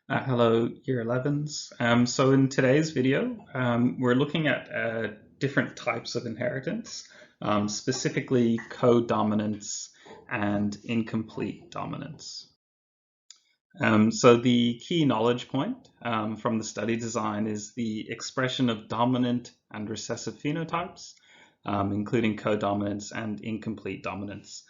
Hello, Year 11s. So in today's video, we're looking at different types of inheritance, specifically codominance and incomplete dominance. So the key knowledge point from the study design is the expression of dominant and recessive phenotypes, including codominance and incomplete dominance.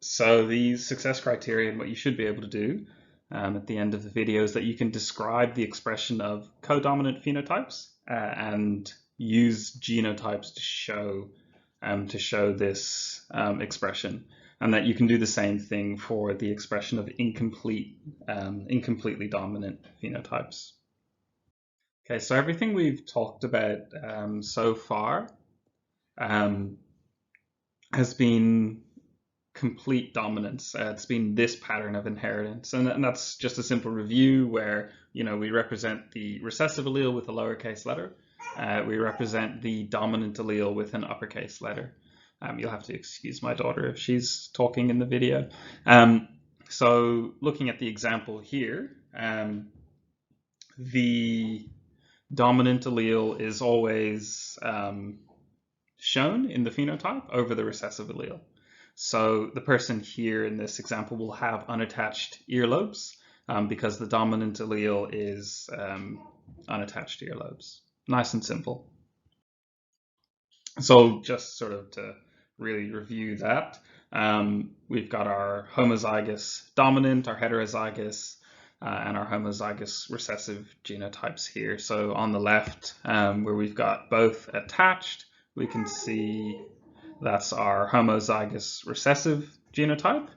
So the success criteria and what you should be able to do at the end of the video is that you can describe the expression of codominant phenotypes and use genotypes to show this expression, and that you can do the same thing for the expression of incompletely dominant phenotypes. Okay, so everything we've talked about so far has been complete dominance. It's been this pattern of inheritance, and that's just a simple review where we represent the recessive allele with a lowercase letter. We represent the dominant allele with an uppercase letter. You'll have to excuse my daughter if she's talking in the video. So looking at the example here, the dominant allele is always shown in the phenotype over the recessive allele. So the person here in this example will have unattached earlobes because the dominant allele is unattached earlobes. Nice and simple. So just sort of to really review that, we've got our homozygous dominant, our heterozygous, and our homozygous recessive genotypes here. So on the left, where we've got both attached, we can see that's our homozygous recessive genotype.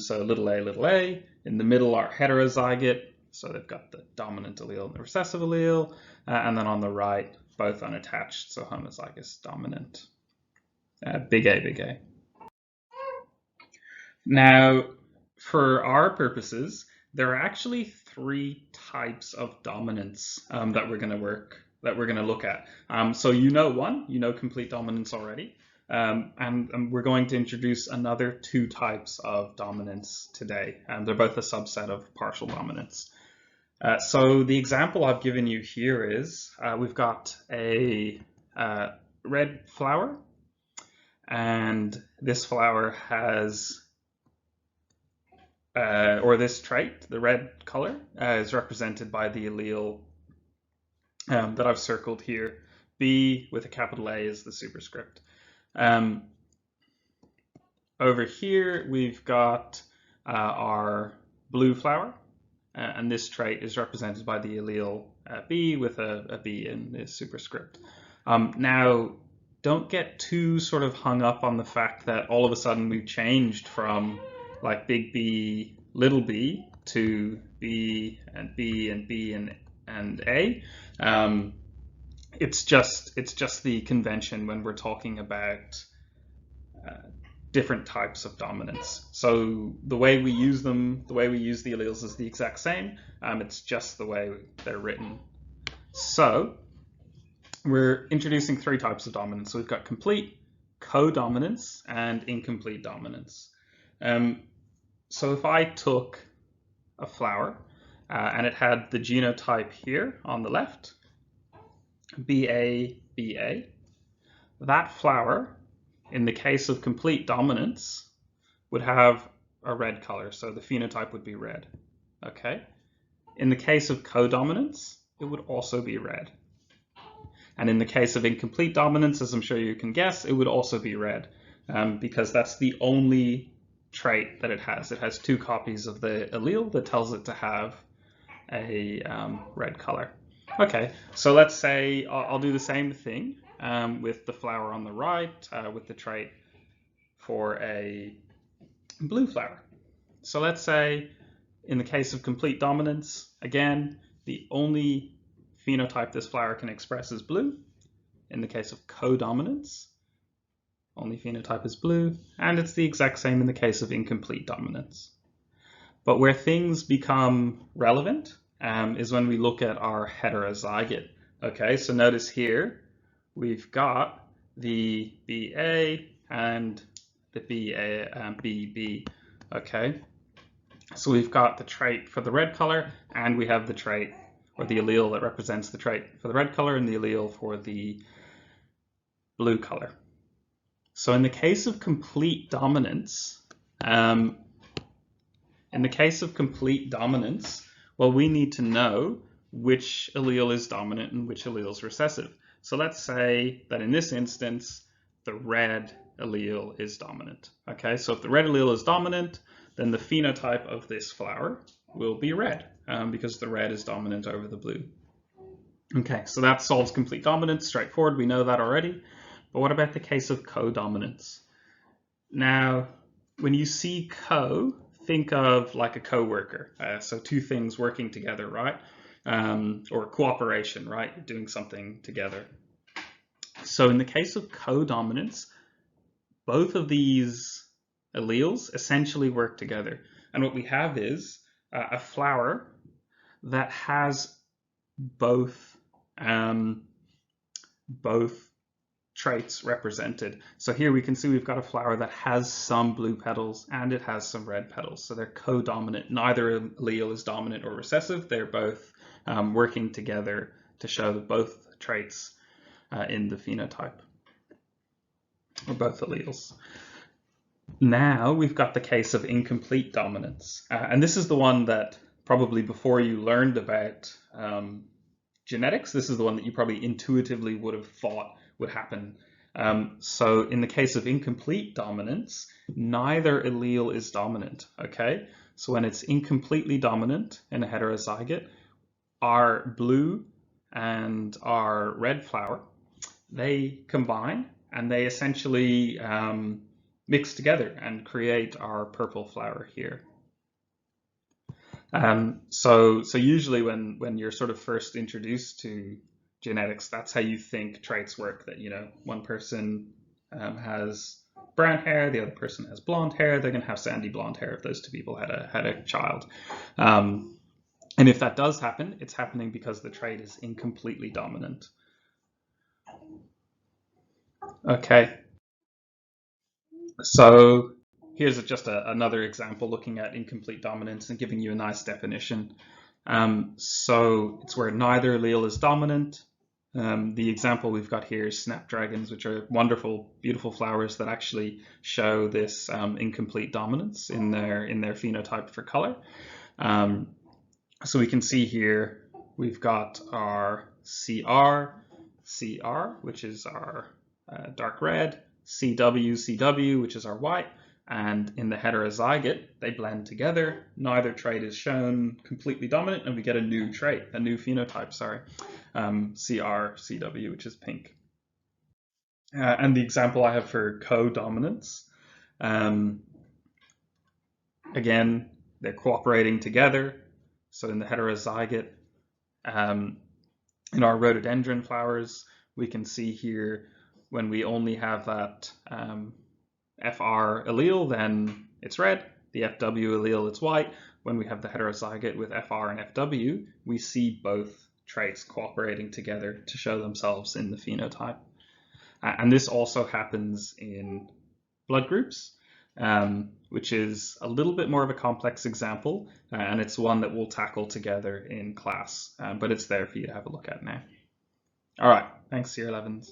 So little a. In the middle, our heterozygote. So they've got the dominant allele and the recessive allele. And then on the right, both unattached. So homozygous dominant. Big A. Now, for our purposes, there are actually three types of dominance that we're going to look at. So one, complete dominance already. And we're going to introduce another two types of dominance today. They're both a subset of partial dominance. So the example I've given you here is we've got a red flower, and this flower has, or this trait, the red color, is represented by the allele that I've circled here. B with a capital A is the superscript. Over here, we've got our blue flower, and this trait is represented by the allele B with a B in the superscript. Now, don't get too sort of hung up on the fact that all of a sudden we've changed from like big B, little b to B and B and B and A. It's just the convention when we're talking about different types of dominance. So the way we use them, the way we use the alleles is the exact same. It's just the way they're written. So we're introducing three types of dominance. So we've got complete, codominance, and incomplete dominance. So if I took a flower and it had the genotype here on the left, BA, that flower, in the case of complete dominance, would have a red color, so the phenotype would be red. Okay. In the case of codominance, it would also be red. And in the case of incomplete dominance, as I'm sure you can guess, it would also be red, because that's the only trait that it has. It has two copies of the allele that tells it to have a red color. Okay, so let's say I'll do the same thing with the flower on the right with the trait for a blue flower. So let's say in the case of complete dominance, again, the only phenotype this flower can express is blue. In the case of codominance, only phenotype is blue, and it's the exact same in the case of incomplete dominance. But where things become relevant is when we look at our heterozygote. Okay, so notice here we've got the BA and the BB. Okay, So we've got the trait for the red color, and we have the trait or the allele that represents the trait for the red color and the allele for the blue color. So in the case of complete dominance, well, we need to know which allele is dominant and which allele is recessive. So let's say that in this instance, the red allele is dominant. Okay, so if the red allele is dominant, then the phenotype of this flower will be red, because the red is dominant over the blue. Okay, so that solves complete dominance, straightforward, we know that already. But what about the case of codominance? Now, when you see co, think of like a co-worker. So two things working together, right? Or cooperation, right? You're doing something together. So in the case of codominance, both of these alleles essentially work together. And what we have is a flower that has both traits represented. So here we can see we've got a flower that has some blue petals and it has some red petals. So they're co-dominant. Neither allele is dominant or recessive. They're both working together to show that both traits in the phenotype, or both alleles. Now we've got the case of incomplete dominance. And this is the one that probably before you learned about genetics, this is the one that you probably intuitively would have thought would happen. So in the case of incomplete dominance, neither allele is dominant, okay? So when it's incompletely dominant in a heterozygote, our blue and our red flower, they combine and they essentially mix together and create our purple flower here. So usually when you're sort of first introduced to genetics, that's how you think traits work, that, you know, one person has brown hair, the other person has blonde hair, they're going to have sandy blonde hair if those two people had a child. And if that does happen, it's happening because the trait is incompletely dominant. Okay, so here's just another example looking at incomplete dominance and giving you a nice definition. So it's where neither allele is dominant. The example we've got here is snapdragons, which are wonderful, beautiful flowers that actually show this incomplete dominance in their phenotype for color. So we can see here we've got our CR, which is our dark red, CW, which is our white, and in the heterozygote, they blend together. Neither trait is shown completely dominant, and we get a new trait, a new phenotype, sorry, CW, which is pink. And the example I have for codominance, again, they're cooperating together. So in the heterozygote, in our rhododendron flowers, we can see here when we only have that FR allele, then it's red. The FW allele, it's white. When we have the heterozygote with FR and FW, we see both traits cooperating together to show themselves in the phenotype. And this also happens in blood groups, which is a little bit more of a complex example, and it's one that we'll tackle together in class, but it's there for you to have a look at now. All right, thanks, Year 11s.